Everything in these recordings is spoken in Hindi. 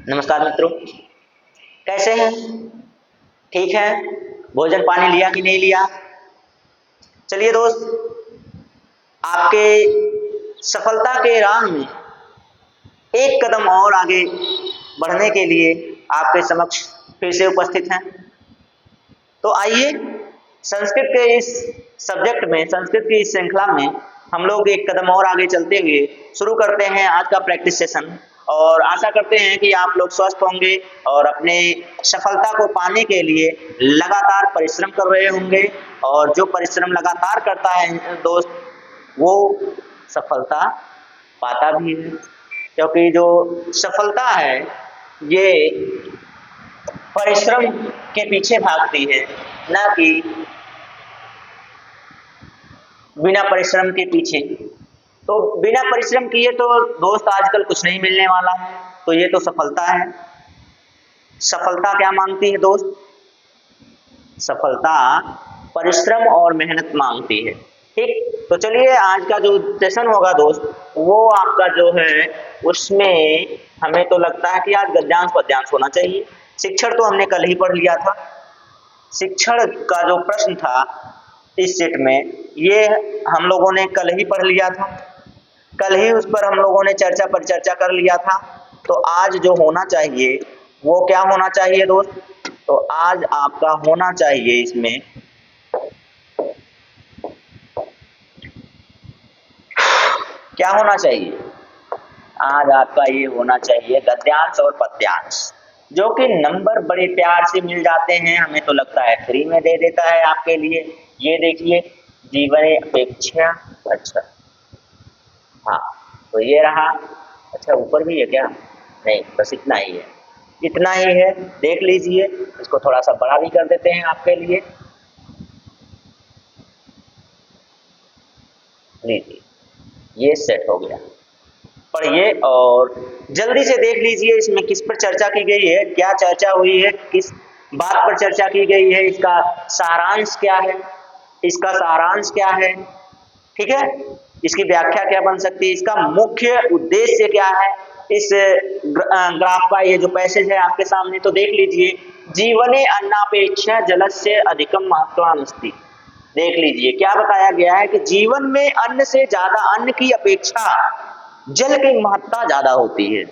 नमस्कार मित्रों, कैसे हैं? ठीक है। भोजन पानी लिया कि नहीं लिया? चलिए दोस्त, आपके सफलता के राह में एक कदम और आगे बढ़ने के लिए आपके समक्ष फिर से उपस्थित हैं। तो आइए, संस्कृत के इस सब्जेक्ट में, संस्कृत की इस श्रृंखला में हम लोग एक कदम और आगे चलते हुए शुरू करते हैं आज का प्रैक्टिस सेशन। और आशा करते हैं कि आप लोग स्वस्थ होंगे और अपने सफलता को पाने के लिए लगातार परिश्रम कर रहे होंगे। और जो परिश्रम लगातार करता है दोस्त, वो सफलता पाता भी है, क्योंकि जो सफलता है ये परिश्रम के पीछे भागती है, ना कि बिना परिश्रम के पीछे। तो बिना परिश्रम किए तो दोस्त आजकल कुछ नहीं मिलने वाला है। तो ये तो सफलता है। सफलता क्या मांगती है दोस्त? सफलता परिश्रम और मेहनत मांगती है। ठीक, तो चलिए आज का जो सेशन होगा दोस्त, वो आपका जो है उसमें हमें तो लगता है कि आज गद्यांश पद्यांश होना चाहिए। शिक्षण तो हमने कल ही पढ़ लिया था। शिक्षण का जो प्रश्न था इस सेट में, ये हम लोगों ने कल ही पढ़ लिया था। कल ही उस पर हम लोगों ने चर्चा पर चर्चा कर लिया था। तो आज जो होना चाहिए वो क्या होना चाहिए दोस्त? तो आज आपका होना चाहिए इसमें क्या होना चाहिए? आज आपका ये होना चाहिए गद्यांश और पद्यांश, जो कि नंबर बड़े प्यार से मिल जाते हैं। हमें तो लगता है फ्री में दे देता है आपके लिए। ये देखिए, जीवन अपेक्षा। अच्छा, हाँ, तो ये रहा। अच्छा, ऊपर भी है क्या? नहीं, बस इतना ही है। इतना ही है, देख लीजिए। इसको थोड़ा सा बड़ा भी कर देते हैं आपके लिए। लीजिए, ये सेट हो गया। पढ़िए और जल्दी से देख लीजिए इसमें किस पर चर्चा की गई है, क्या चर्चा हुई है, किस बात पर चर्चा की गई है, इसका सारांश क्या है, इसका सारांश क्या है। ठीक है, इसकी व्याख्या क्या बन सकती है, इसका मुख्य उद्देश्य क्या है। इस ग्राफ का ये जो पैसेज है आपके सामने, तो देख लीजिए। जीवने अन्नापेक्षा जलस्य अधिकम महत्त्वामस्ति। देख लीजिए क्या बताया गया है कि जीवन में अन्न से ज्यादा, अन्न की अपेक्षा जल की महत्ता ज्यादा होती है।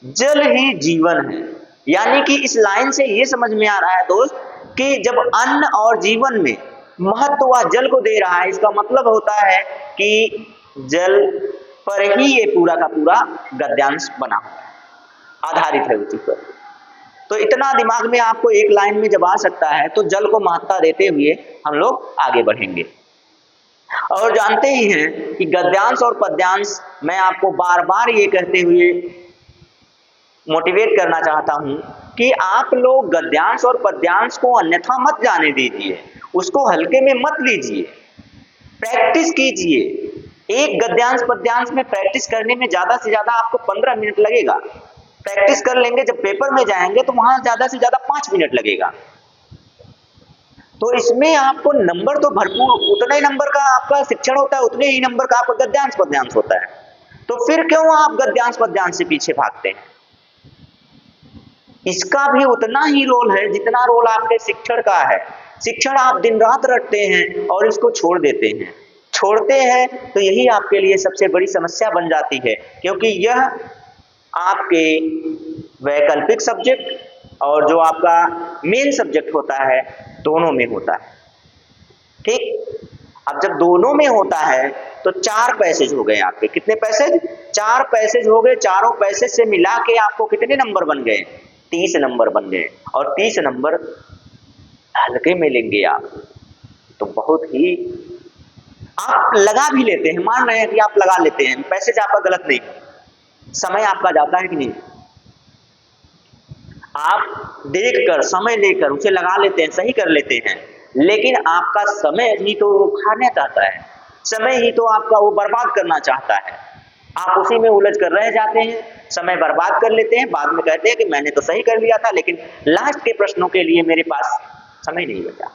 जल ही जीवन है। यानी कि इस लाइन से ये समझ में आ रहा है दोस्त कि जब अन्न और जीवन में महत्व वह जल को दे रहा है, इसका मतलब होता है कि जल पर ही ये पूरा का पूरा गद्यांश बना हुआ है, आधारित है उसी पर। तो इतना दिमाग में आपको एक लाइन में जब आ सकता है, तो जल को महत्ता देते हुए हम लोग आगे बढ़ेंगे। और जानते ही हैं कि गद्यांश और पद्यांश, मैं आपको बार बार ये कहते हुए मोटिवेट करना चाहता हूं कि आप लोग गद्यांश और पद्यांश को अन्यथा मत जाने दीजिए, उसको हल्के में मत लीजिए, प्रैक्टिस कीजिए। एक गद्यांश पद्यांश में प्रैक्टिस करने में ज्यादा से ज्यादा आपको 15 मिनट लगेगा। प्रैक्टिस कर लेंगे, जब पेपर में जाएंगे तो वहां ज्यादा से ज्यादा 5 मिनट लगेगा। तो इसमें आपको नंबर तो भरपूर, उतने ही नंबर का आपका शिक्षण होता है, उतने ही नंबर का आपका गद्यांश पद्यांश होता है। तो फिर क्यों आप गद्यांश पद्यांश से पीछे भागते हैं? इसका भी उतना ही रोल है जितना रोल आपके शिक्षण का है। शिक्षण आप दिन रात रटते हैं और इसको छोड़ देते हैं। छोड़ते हैं तो यही आपके लिए सबसे बड़ी समस्या बन जाती है, क्योंकि यह आपके वैकल्पिक सब्जेक्ट और जो आपका मेन सब्जेक्ट होता है, दोनों में होता है। ठीक, अब जब दोनों में होता है तो 4 पैसेज हो गए आपके। कितने पैसेज? 4 पैसेज हो गए। चारों पैसेज से मिला के आपको कितने नंबर बन गए? 30 नंबर बन गए। और 30 नंबर हल्के में लेंगे आप तो बहुत ही, आप लगा भी लेते हैं, मान रहे हैं कि आप लगा लेते हैं, पैसेज आपका गलत नहीं, समय आपका जाता है कि नहीं? आप देखकर, समय लेकर उसे लगा लेते हैं, सही कर लेते हैं, लेकिन आपका समय ही तो वो खाना चाहता है, समय ही तो आपका वो बर्बाद करना चाहता है। आप उसी में उलझ कर रह जाते हैं, समय बर्बाद कर लेते हैं, बाद में कहते हैं कि मैंने तो सही कर लिया था, लेकिन लास्ट के प्रश्नों के लिए मेरे पास समय नहीं बचा।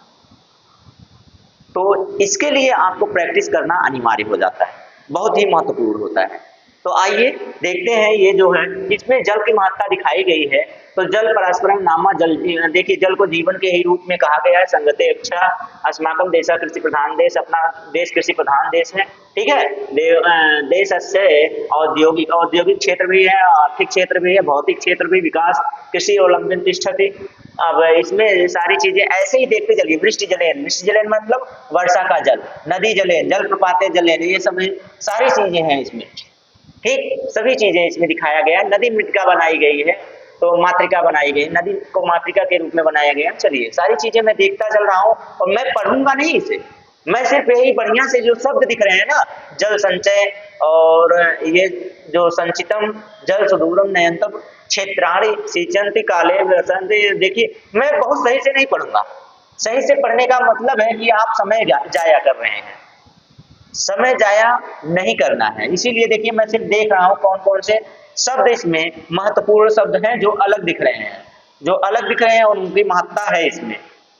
तो इसके लिए आपको प्रैक्टिस करना अनिवार्य हो जाता है, बहुत ही महत्वपूर्ण होता है। तो आइए देखते हैं ये जो है इसमें जल की महत्ता दिखाई गई है। तो जल परस्परम नामा जल, देखिए जल को जीवन के ही रूप में कहा गया है। संगते इच्छा अस्माकम देशा कृषि प्रधान देश, अपना देश कृषि प्रधान देश है, ठीक है। देश से औद्योगिक क्षेत्र भी है, आर्थिक क्षेत्र भी है, भौतिक क्षेत्र भी, विकास कृषि अवलंबन तिष्ठति। अब इसमें सारी चीजें ऐसे ही देखते चलिए। वृष्टि जलेन, वृष्टि जलेन मतलब वर्षा का जल, नदी जलेन जल प्रपाते जलेन, ये सब सारी चीजें हैं इसमें, ठीक। सभी चीजें इसमें दिखाया गया है। नदी मृतिका बनाई गई है, तो मातृका बनाई गई, नदी को मातृका के रूप में बनाया गया। चलिए सारी चीजें मैं देखता चल रहा हूँ और मैं पढ़ूंगा नहीं इसे, मैं सिर्फ यही बढ़िया से जो शब्द दिख रहे हैं ना, जल संचय और ये जो संचितम जल सुदूरम नयंतम क्षेत्राणि सिंचन्ति काले वसन्ति। देखिए मैं बहुत सही से नहीं पढ़ूंगा। सही से पढ़ने का मतलब है कि आप समय जाया कर रहे हैं, समय जाया नहीं करना है। इसीलिए देखिए मैं सिर्फ देख रहा हूँ कौन कौन से शब्द इसमें महत्वपूर्ण शब्द हैं जो अलग दिख रहे हैं, जो अलग दिख रहे हैं और उनकी महत्ता है इसमें,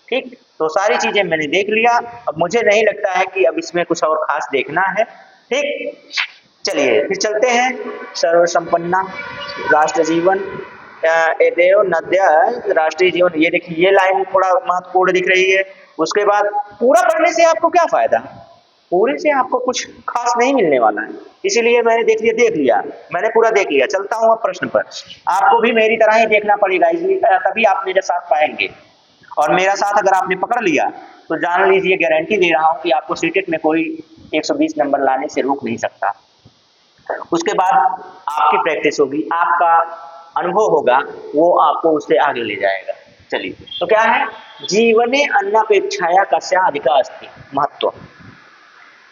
ठीक। तो सारी चीजें मैंने देख लिया। अब मुझे नहीं लगता है कि अब इसमें कुछ और खास देखना है, ठीक। चलिए फिर चलते हैं। सर्व संपन्ना राष्ट्र जीवन एदेव नद्या राष्ट्रीय जीवन, ये देखिए ये लाइन थोड़ा महत्वपूर्ण दिख रही है। उसके बाद पूरा पढ़ने से आपको क्या फायदा, पूरे से आपको कुछ खास नहीं मिलने वाला है। इसीलिए मैंने देख लिया, मैंने पूरा देख लिया। चलता हूँ अब प्रश्न पर। आपको भी मेरी तरह ही देखना पड़ेगा, इसलिए तभी आप मेरे साथ पाएंगे। और मेरा साथ अगर आपने पकड़ लिया तो जान लीजिए, गारंटी दे रहा हूँ कि आपको सीटेट में कोई 120 नंबर लाने से रोक नहीं सकता। उसके बाद आपकी प्रैक्टिस होगी, आपका अनुभव होगा, वो आपको उससे आगे ले जाएगा। चलिए तो क्या है, जीवने अन्नापेक्षाया कस्या अधिका अस्ति महत्व।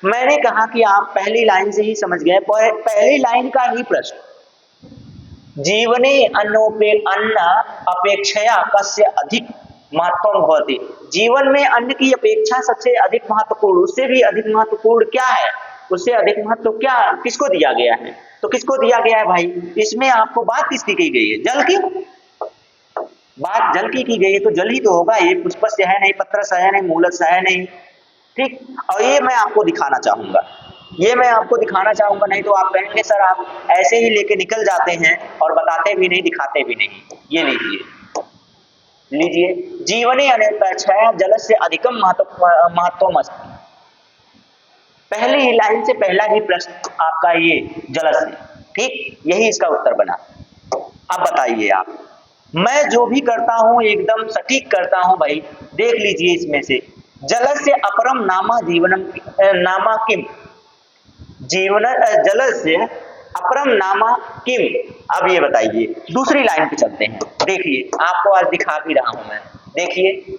मैंने कहा कि आप पहली लाइन से ही समझ गए, पहली लाइन का ही प्रश्न, जीवने अन्न अपेक्षया कस्य अधिक महत्वम भवति। जीवन में अन्न की अपेक्षा सबसे अधिक महत्वपूर्ण, उससे भी अधिक महत्वपूर्ण क्या है, उससे अधिक महत्व क्या किसको दिया गया है। तो किसको दिया गया है भाई, इसमें आपको बात किसकी की गई है, जल की बात जल की गई है। तो जल ही तो होगा, ये पुष्पस्य है नहीं, पत्रस है नहीं, मूलस है नहीं, ठीक। और ये मैं आपको दिखाना चाहूंगा, ये मैं आपको दिखाना चाहूंगा। नहीं तो आप कहेंगे सर आप ऐसे ही लेके निकल जाते हैं और बताते भी नहीं, दिखाते भी नहीं। ये लीजिए जीवने अनपेक्षया जल से अधिकम महत्वम अस्ति। पहली ही लाइन से पहला ही प्रश्न आपका ये जल से, ठीक, यही इसका उत्तर बना। अब बताइए आप, मैं जो भी करता हूं एकदम सटीक करता हूं भाई। देख लीजिए इसमें से, जल से अपरम नामा जीवनम नामा किम, जीवन जल से अपरम नामा किम। अब ये बताइए, दूसरी लाइन पे चलते हैं। देखिए आपको आज दिखा भी रहा हूं मैं, देखिए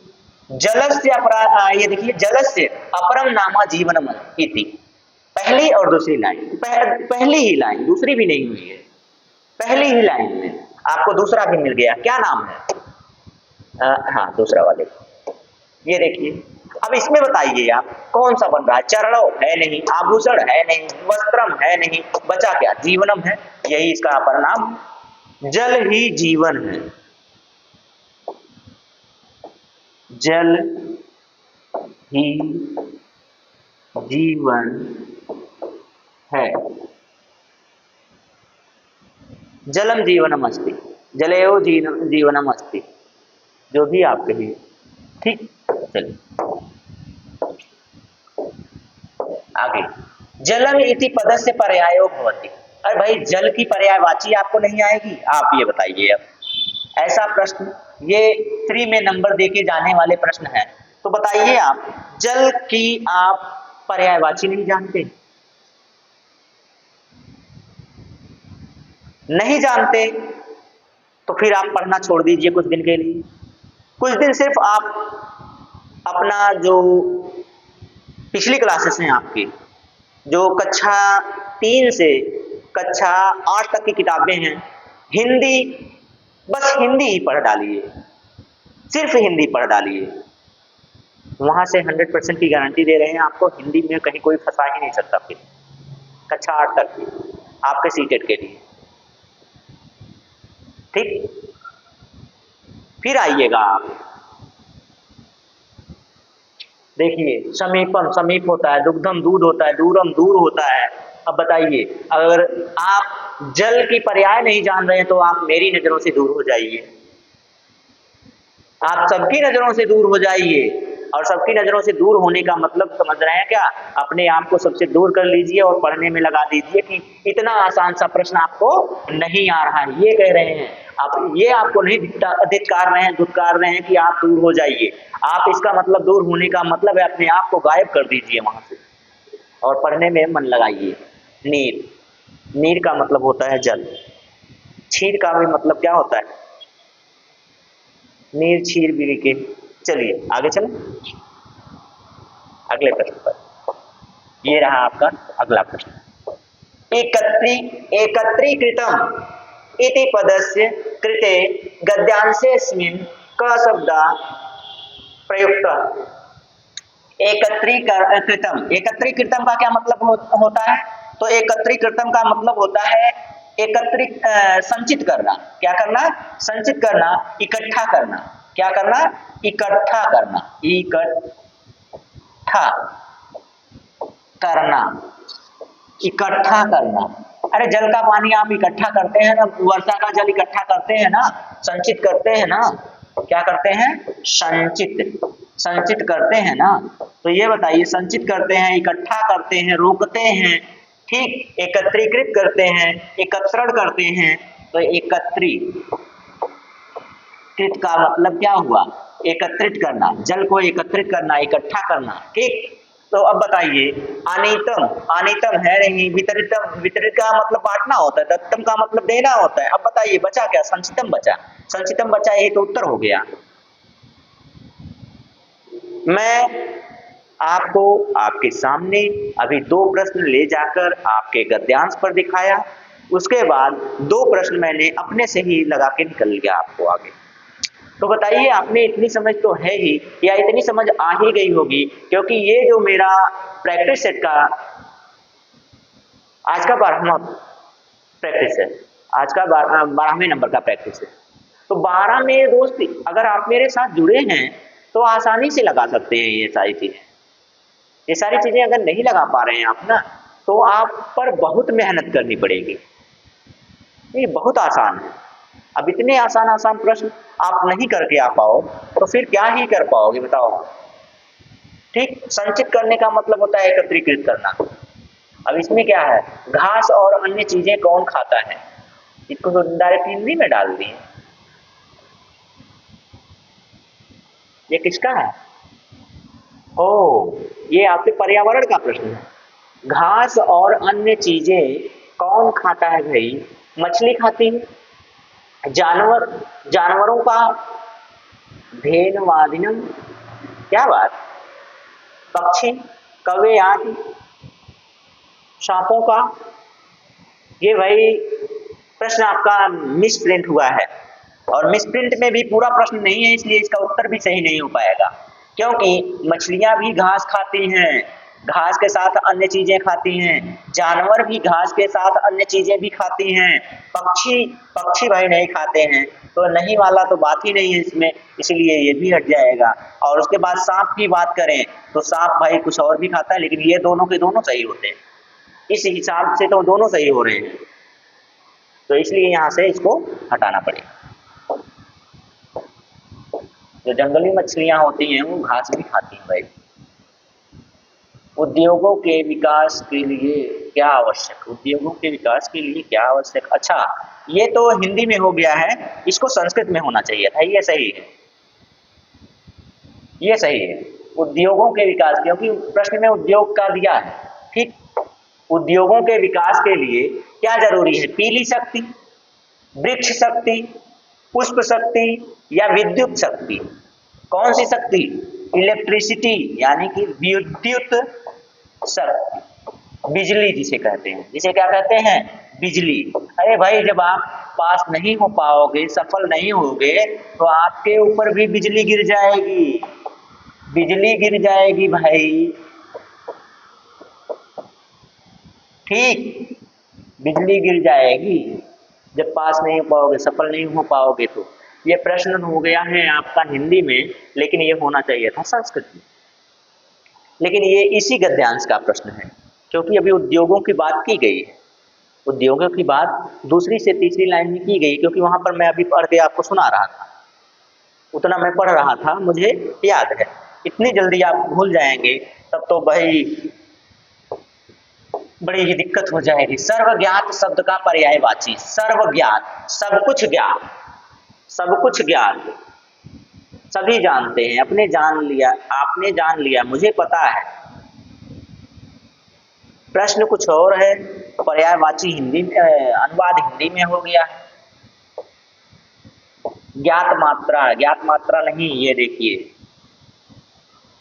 जल से ये देखिए जल से अपरम नामा जीवनम इति, पहली और दूसरी लाइन, पहली ही लाइन, दूसरी भी नहीं हुई है, पहली ही लाइन में आपको दूसरा भी मिल गया। क्या नाम है, हाँ दूसरा वाले, ये देखिए। अब इसमें बताइए आप कौन सा बन रहा है, चरणो है नहीं, आभूषण है नहीं, वस्त्रम है नहीं, बचा क्या, जीवनम है। यही इसका परिणाम, जल ही जीवन है, जल ही जीवन है। जलम जीवनम अस्ति, जलेयो जीवनम अस्ति, जो भी आप कहिए, ठीक। चलिए आगे, जलम इति पदस्य पर्यायो भवति। अरे भाई जल की पर्यायवाची आपको नहीं आएगी, आप ये बताइए। अब ऐसा प्रश्न, ये फ्री में नंबर देके जाने वाले प्रश्न है, तो बताइए आप, जल की आप पर्यायवाची नहीं जानते, नहीं जानते, तो फिर आप पढ़ना छोड़ दीजिए कुछ दिन के लिए। कुछ दिन सिर्फ आप अपना जो पिछली क्लासेस हैं आपकी, जो कक्षा 3 से कक्षा 8 तक की किताबें हैं, हिंदी, बस हिंदी ही पढ़ डालिए, सिर्फ हिंदी पढ़ डालिए। वहां से 100% की गारंटी दे रहे हैं आपको, हिंदी में कहीं कोई फंसा ही नहीं सकता। फिर कक्षा 8 तक की आपके सीटेट के लिए, ठीक। फिर आइएगा आप, देखिए समीपम समीप होता है, दुग्धम दूध होता है, दूरम दूर होता है, अब बताइए, अगर आप जल की पर्याय नहीं जान रहे हैं तो आप मेरी नजरों से दूर हो जाइए, आप सबकी नजरों से दूर हो जाइए। और सबकी नजरों से दूर होने का मतलब समझ रहे हैं क्या? अपने आप को सबसे दूर कर लीजिए और पढ़ने में लगा दीजिए कि इतना आसान सा प्रश्न आपको नहीं आ रहा है, ये कह रहे हैं आप। ये आपको नहीं दुत्कार रहे हैं कि आप दूर हो जाइए। आप इसका मतलब दूर होने का मतलब है अपने आप को गायब कर दीजिए वहां से और पढ़ने में मन लगाइए। नीर, नीर का मतलब होता है जल। क्षीर का भी मतलब क्या होता है? नीर क्षीर भी के। चलिए आगे चलें अगले प्रश्न पर। ये रहा आपका अगला प्रश्न। एकत्रीकृतम इति पदस्य कृते गद्यांशेऽस्मिन् क शब्दः प्रयुक्तः। एकत्रीकृतम का क्या मतलब होता है? तो एकत्रीकृतम का मतलब होता है एकत्रित, संचित करना। क्या करना? संचित करना, इकट्ठा करना। क्या करना? इकट्ठा करना, इकट्ठा करना, इकट्ठा करना। अरे जल का पानी आप इकट्ठा करते हैं ना, वर्षा का जल इकट्ठा करते हैं ना, संचित करते हैं ना। क्या करते हैं? संचित, संचित करते हैं ना। तो ये बताइए, संचित करते हैं, इकट्ठा करते हैं, रोकते हैं, ठीक, एकत्रीकृत करते हैं, एकत्रण करते हैं। तो एकत्रीकृत का मतलब क्या हुआ? एकत्रित करना, जल को एकत्रित करना, इकट्ठा करना, ठीक। तो अब बताइए, अनितम, अनितम है नहीं, वितरितम, वितरित का मतलब बांटना होता है, दत्तम का मतलब देना होता है। अब बताइए बचा क्या? संचितम बचा, संचितम बचा, यही तो उत्तर हो गया। मैं आपको आपके सामने अभी दो प्रश्न ले जाकर आपके गद्यांश पर दिखाया, उसके बाद दो प्रश्न मैंने अपने से ही लगा के निकल गया आपको आगे। तो बताइए, आपने इतनी समझ तो है ही, या इतनी समझ आ ही गई होगी, क्योंकि ये जो मेरा प्रैक्टिस सेट का आज का 12वां प्रैक्टिस है, आज का 12वें नंबर का प्रैक्टिस है। तो 12 मेरे दोस्त अगर आप मेरे साथ जुड़े हैं तो आसानी से लगा सकते हैं ये सारी चीजें। ये सारी चीजें अगर नहीं लगा पा रहे हैं आप ना, तो आप पर बहुत मेहनत करनी पड़ेगी। ये बहुत आसान है। अब इतने आसान आसान प्रश्न आप नहीं करके आ पाओ तो फिर क्या ही कर पाओगे बताओ? ठीक, संचित करने का मतलब होता है एकत्रीकृत करना। अब इसमें क्या है? घास और अन्य चीजें कौन खाता है? इसको तो डायरेक्ट हिंदी में डाल दिए। ये किसका है? ओ, ये आपके पर्यावरण का प्रश्न है। घास और अन्य चीजें कौन खाता है भाई? मछली खाती है, जानवर, जानवरों का धेनवादिनम, क्या बात, पक्षी, कौवे आदि, सांपों का। ये भाई प्रश्न आपका मिस प्रिंट हुआ है, और मिस प्रिंट में भी पूरा प्रश्न नहीं है, इसलिए इसका उत्तर भी सही नहीं हो पाएगा। क्योंकि मछलियां भी घास खाती हैं, घास के साथ अन्य चीजें खाती हैं, जानवर भी घास के साथ अन्य चीजें भी खाती हैं, पक्षी, पक्षी भाई नहीं खाते हैं, तो नहीं वाला तो बात ही नहीं है इसमें, इसलिए ये भी हट जाएगा। और उसके बाद सांप की बात करें तो सांप भाई कुछ और भी खाता है, लेकिन ये दोनों के दोनों सही होते हैं, इस हिसाब से तो दोनों सही हो रहे हैं, तो इसलिए यहां से इसको हटाना पड़ेगा। जो जंगली मछलियां होती हैं वो घास भी खाती हैं भाई। उद्योगों के विकास के लिए क्या आवश्यक? उद्योगों के विकास के लिए क्या आवश्यक? अच्छा, ये तो हिंदी में हो गया है, इसको संस्कृत में होना चाहिए था। ये सही है, ये सही है, उद्योगों के विकास, क्योंकि प्रश्न में उद्योग का दिया है, ठीक। उद्योगों के विकास के लिए क्या जरूरी है? पीली शक्ति, वृक्ष शक्ति, पुष्प शक्ति या विद्युत शक्ति? कौन सी शक्ति? इलेक्ट्रिसिटी, यानी कि विद्युत शक्ति, बिजली जिसे कहते हैं, जिसे क्या कहते हैं? बिजली। अरे भाई, जब आप पास नहीं हो पाओगे, सफल नहीं होगे, तो आपके ऊपर भी बिजली गिर जाएगी, बिजली गिर जाएगी भाई, ठीक, बिजली गिर जाएगी जब पास नहीं हो पाओगे, सफल नहीं हो पाओगे। तो ये प्रश्न हो गया है आपका हिंदी में, लेकिन ये होना चाहिए था संस्कृत में। लेकिन ये इसी गद्यांश का प्रश्न है, क्योंकि अभी उद्योगों की बात की गई है, उद्योगों की बात दूसरी से तीसरी लाइन में की गई, क्योंकि वहां पर मैं अभी पढ़ के आपको सुना रहा था, उतना मैं पढ़ रहा था, मुझे याद है। इतनी जल्दी आप भूल जाएंगे तब तो भाई बड़ी ही दिक्कत हो जाएगी। सर्वज्ञात शब्द का पर्यायवाची, सर्वज्ञात, सब कुछ ज्ञात, सब कुछ ज्ञात, सभी जानते हैं, अपने जान लिया, आपने जान लिया, मुझे पता है। प्रश्न कुछ और है, पर्यायवाची हिंदी में, अनुवाद हिंदी में हो गया है। ज्ञात मात्रा, ज्ञात मात्रा नहीं, ये देखिए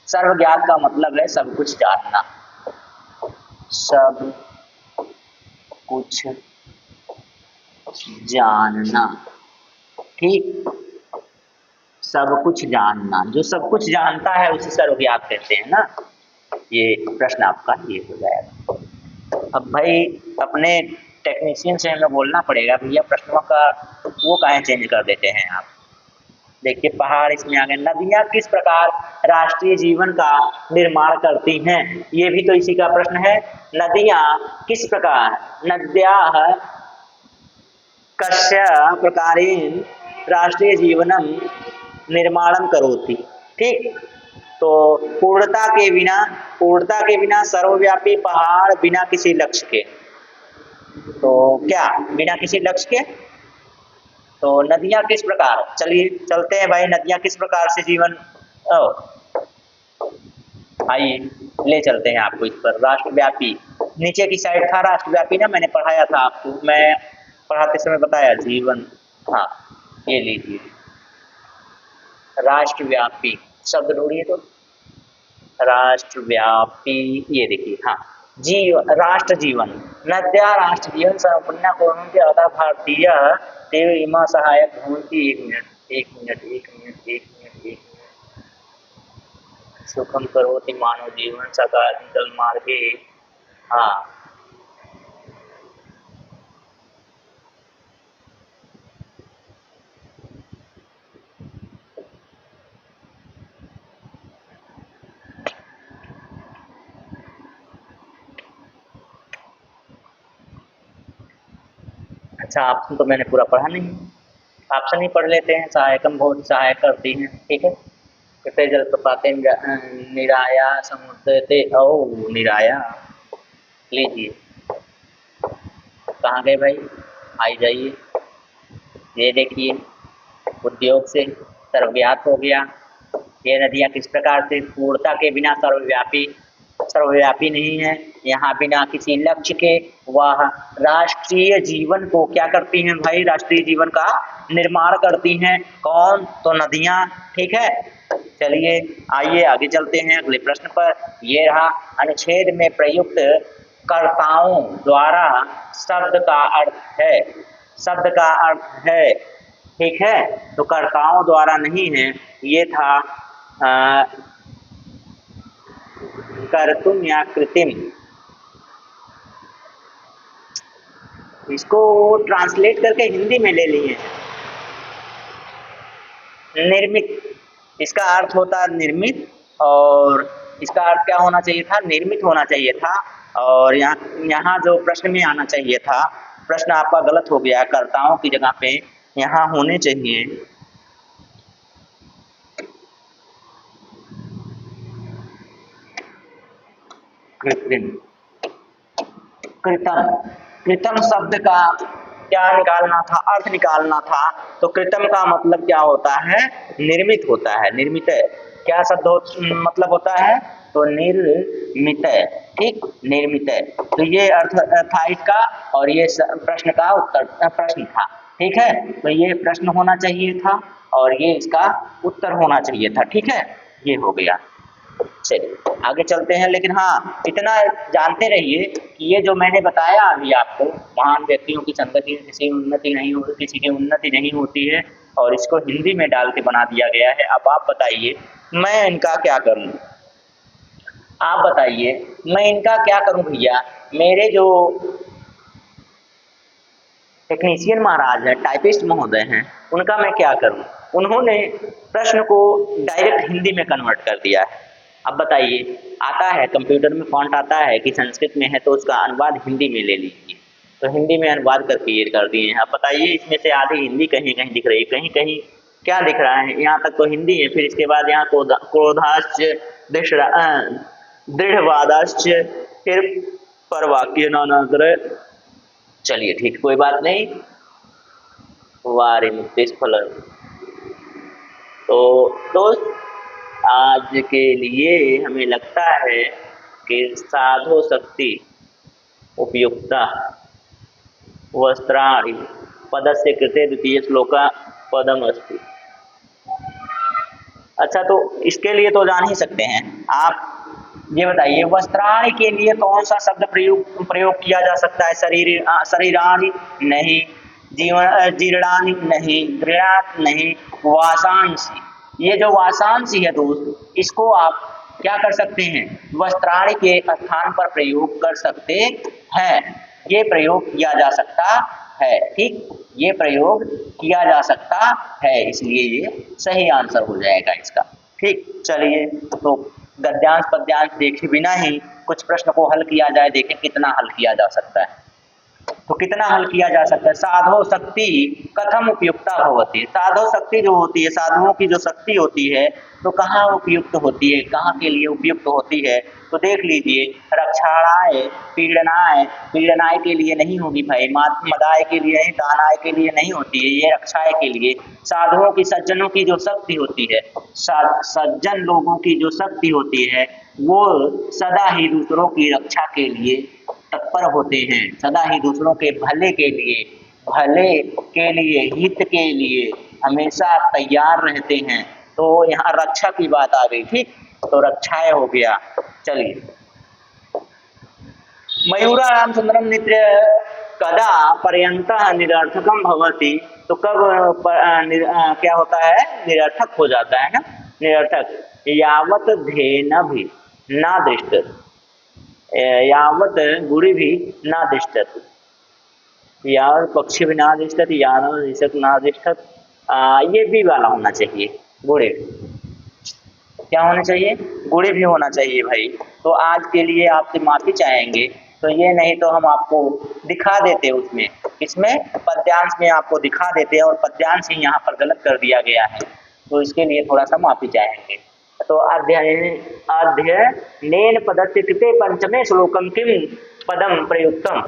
सर्वज्ञात का मतलब है सब कुछ जानना, सब कुछ जानना, ठीक, सब कुछ जानना, जो सब कुछ जानता है उसे सर्वज्ञात कहते हैं ना। ये प्रश्न आपका ये हो जाएगा। अब भाई अपने टेक्नीशियन से हमें बोलना पड़ेगा, भैया प्रश्नों का वो काहे चेंज कर देते हैं आप। देखिए पहाड़ इसमें आ गए। नदियां किस प्रकार राष्ट्रीय जीवन का निर्माण करती हैं, ये भी तो इसी का प्रश्न है। नदियां किस प्रकार, नद्याः कस्य प्रकारेण राष्ट्रीय जीवनम निर्माणम करोति, ठीक। तो पूर्णता के बिना सर्वव्यापी पहाड़, बिना किसी लक्ष्य के, तो क्या बिना किसी लक्ष्य के, तो नदियां किस प्रकार, चलिए चलते हैं भाई, नदियां किस प्रकार से जीवन, आइए ले चलते हैं आपको इस पर। राष्ट्रव्यापी नीचे की साइड था राष्ट्रव्यापी ना, मैंने पढ़ाया था आपको, मैं पढ़ाते समय बताया जीवन, हाँ ये लीजिए राष्ट्रव्यापी शब्द ढूंढिए, तो राष्ट्रव्यापी, ये देखिए, हाँ राष्ट्र जीवन, नद्या राष्ट्र जीवन संपूर्ण कुर्वन्ति अतः भारतीय तेव इमा सहायक भवन्ति। एक मिनट एक मिनट एक मिनट एक मिनट एक मिनट, सुखम करोति मानव जीवन सकाल जल मार्गे, हाँ अच्छा, आपसे तो मैंने पूरा पढ़ा नहीं, आपसे नहीं पढ़ लेते हैं। सहायकम बहुत सहायक करती हैं, ठीक है। कृते जल प्रपाते निराया समुद्रते ओ निराया, लीजिए कहाँ गए भाई, आई जाइए, ये देखिए उद्योग से सर्वव्यात हो गया। ये नदियाँ किस प्रकार से पूर्णता के बिना सर्वव्यापी नहीं है, यहाँ बिना किसी लक्ष्य के वह राष्ट्रीय जीवन को क्या करती हैं भाई, राष्ट्रीय जीवन का निर्माण करती हैं। कौन, तो नदियाँ, ठीक है। चलिए आइए आगे चलते हैं अगले प्रश्न पर। ये रहा, अनुच्छेद में प्रयुक्त कर्ताओं द्वारा शब्द का अर्थ है, शब्द का अर्थ है, ठीक है। तो कर्ताओं द्वारा नहीं है, ये था कर्तुम या कृतिम, इसको ट्रांसलेट करके हिंदी में ले लिए। निर्मित, इसका अर्थ होता है निर्मित, और इसका अर्थ क्या होना चाहिए था, निर्मित होना चाहिए था। और यहाँ जो प्रश्न में आना चाहिए था, प्रश्न आपका गलत हो गया, कर्ताओं की जगह पे यहाँ होने चाहिए कृत्रिम, कृतम। कृतम शब्द का क्या निकालना था, अर्थ निकालना था। तो कृतम का मतलब क्या होता है, निर्मित होता है, निर्मित है। क्या शब्द मतलब होता है, तो निर्मित है, ठीक, निर्मित है। तो ये अर्थ था इसका, और ये प्रश्न का उत्तर, प्रश्न था, ठीक है। तो ये प्रश्न होना चाहिए था और ये इसका उत्तर होना चाहिए था, ठीक है। ये हो गया। चलिए आगे चलते हैं, लेकिन हाँ इतना जानते रहिए कि ये जो मैंने बताया अभी आपको, महान व्यक्तियों की संगति में किसी उन्नति नहीं होती, किसी की उन्नति नहीं होती है, और इसको हिंदी में डाल के बना दिया गया है। अब आप बताइए मैं इनका क्या करूं, आप बताइए मैं इनका क्या करूं भैया। मेरे जो टेक्नीशियन महाराज हैं, टाइपिस्ट महोदय हैं, उनका मैं क्या करूं। उन्होंने प्रश्न को डायरेक्ट हिंदी में कन्वर्ट कर दिया है, अब बताइए, आता है कंप्यूटर में फॉन्ट आता है कि संस्कृत में है तो उसका अनुवाद हिंदी में ले लीजिए, तो हिंदी में अनुवाद करके ये कर दिए हैं। अब बताइए, इसमें से आधी हिंदी कहीं कहीं दिख रही है, कहीं कहीं क्या दिख रहा है, यहाँ तक तो हिंदी है, फिर इसके बाद यहाँ क्रोधाश्च दृढ़वादाश्च, फिर परवाक्य नानाग्रह। चलिए ठीक, कोई बात नहीं, वारे मुक्तिस्फल। तो दोस्त, आज के लिए हमें लगता है कि साधो शक्ति उपयुक्ता वस्त्राणि पदस्य कृते द्वितीय श्लोका पदम अस्ति। अच्छा, तो इसके लिए तो जान ही सकते हैं आप। ये बताइए, वस्त्राणि के लिए कौन सा शब्द प्रयोग किया जा सकता है? शरीराणि नहीं, जीर्णानि नहीं, गृणात् नहीं, वासांसि। ये जो वासांसि है दोस्त, इसको आप क्या कर सकते हैं? वस्त्राणि के स्थान पर प्रयोग कर सकते हैं। ये प्रयोग किया जा सकता है, ठीक, ये प्रयोग किया जा सकता है, इसलिए ये सही आंसर हो जाएगा इसका। ठीक, चलिए, तो गद्यांश पद्यांश देखे बिना ही कुछ प्रश्न को हल किया जाए, देखें कितना हल किया जा सकता है। तो कितना हल किया जा सकता है? साधो शक्ति कथम उपयुक्ता भवति। साधो शक्ति जो होती है, साधुओं की जो शक्ति होती है, तो कहाँ उपयुक्त होती है, कहाँ के लिए उपयुक्त होती है? तो देख लीजिए, रक्षाणाय पीड़नाय, पीड़नाय के लिए नहीं होगी भाई, मदाय के लिए नहीं, दानाय के लिए नहीं होती है, ये रक्षाय के लिए। साधुओं की, सज्जनों की जो शक्ति होती है, सज्जन लोगों की जो शक्ति होती है, वो सदा ही दूसरों की रक्षा के लिए तत्पर होते हैं, सदा ही दूसरों के भले के लिए, हित के लिए हमेशा तैयार रहते हैं। तो यहाँ रक्षा की बात आ गई, ठीक, तो रक्षाएं हो गया। चलिए, मयूरा रामचंद्रम नित्य कदा पर्यंतः निरर्थकम भवति। तो कब क्या होता है? निरर्थक हो जाता है ना, निरर्थक। यावत धेनभि न दृष्टति, यावत गुड़ी भी ना दृष्टति, यावत पक्षी भी ना दृष्टति, यावत ऋषक ना दृष्टति। ये भी वाला होना चाहिए, गुड़े क्या होना चाहिए? गुड़े भी होना चाहिए भाई। तो आज के लिए आपसे माफी चाहेंगे, तो ये नहीं तो हम आपको दिखा देते उसमें, इसमें पद्यांश में आपको दिखा देते, और पद्यांश ही यहाँ पर गलत कर दिया गया है, तो इसके लिए थोड़ा सा माफी चाहेंगे। तो अध्ययनेन पदस्य कृते पंचमे श्लोकम किम पदम प्रयुक्तम।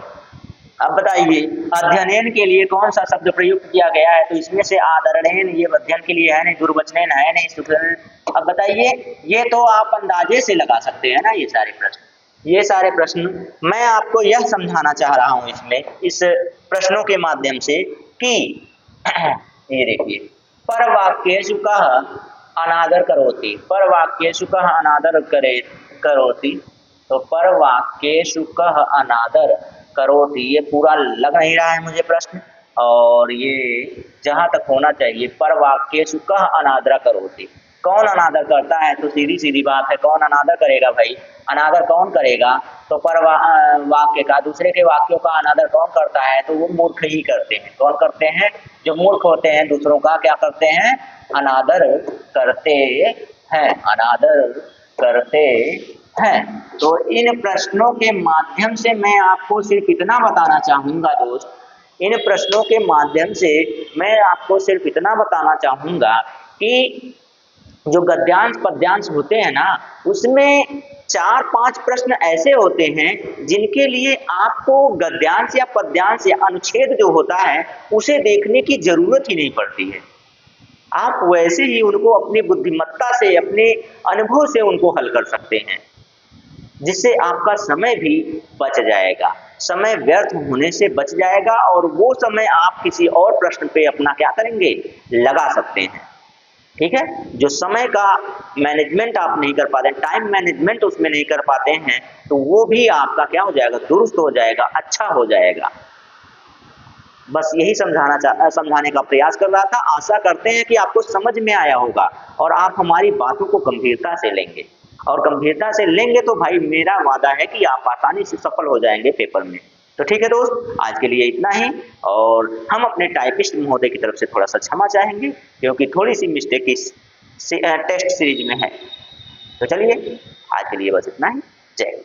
अब बताइए, अध्ययनेन के लिए कौन सा शब्द प्रयुक्त किया गया है? तो इसमें से आदरणेन, ये अध्ययन के लिए है नहीं, दुर्वचनेन है नहीं, सुखन। अब बताइए, ये तो आप अंदाजे से लगा सकते हैं ना ये सारे प्रश्न। ये सारे प्रश्न मैं आपको यह समझाना चाह रहा हूं इसमें, इस प्रश्नों के माध्यम से कि ये देखिए, पर वाक्येषु कः अनादर करोति, पर वाक्येषु कः अनादर करोति। तो पर वाक्येषु कः अनादर करोति, ये पूरा लग नहीं रहा है मुझे प्रश्न, और ये जहां तक होना चाहिए, पर वाक्येषु कः अनादर करोति, कौन अनादर करता है? तो सीधी सीधी बात है, कौन अनादर करेगा भाई? अनादर कौन करेगा? तो पर वाक्य का, दूसरे के वाक्यों का अनादर कौन करता है? तो वो मूर्ख ही करते हैं। कौन करते हैं? जो मूर्ख होते हैं, दूसरों का क्या करते हैं? अनादर करते हैं, अनादर करते हैं। तो इन प्रश्नों के माध्यम से मैं आपको सिर्फ इतना बताना चाहूंगा दोस्त, इन प्रश्नों के माध्यम से मैं आपको सिर्फ इतना बताना चाहूंगा कि जो गद्यांश पद्यांश होते हैं ना, उसमें 4-5 प्रश्न ऐसे होते हैं जिनके लिए आपको गद्यांश या पद्यांश या अनुच्छेद जो होता है उसे देखने की जरूरत ही नहीं पड़ती है। आप वैसे ही उनको अपनी बुद्धिमत्ता से, अपने अनुभव से उनको हल कर सकते हैं, जिससे आपका समय भी बच जाएगा, समय व्यर्थ होने से बच जाएगा, और वो समय आप किसी और प्रश्न पे अपना क्या करेंगे? लगा सकते हैं। ठीक है, जो समय का मैनेजमेंट आप नहीं कर पाते, टाइम मैनेजमेंट उसमें नहीं कर पाते हैं, तो वो भी आपका क्या हो जाएगा? दुरुस्त हो जाएगा, अच्छा हो जाएगा। बस यही समझाने का प्रयास कर रहा था। आशा करते हैं कि आपको समझ में आया होगा और आप हमारी बातों को गंभीरता से लेंगे, और गंभीरता से लेंगे तो भाई मेरा वादा है कि आप आसानी से सफल हो जाएंगे पेपर में। तो ठीक है दोस्त, आज के लिए इतना ही, और हम अपने टाइपिस्ट महोदय की तरफ से थोड़ा सा क्षमा चाहेंगे, क्योंकि थोड़ी सी मिस्टेक इस टेस्ट सीरीज में है। तो चलिए आज के लिए बस इतना ही। जय हिंद।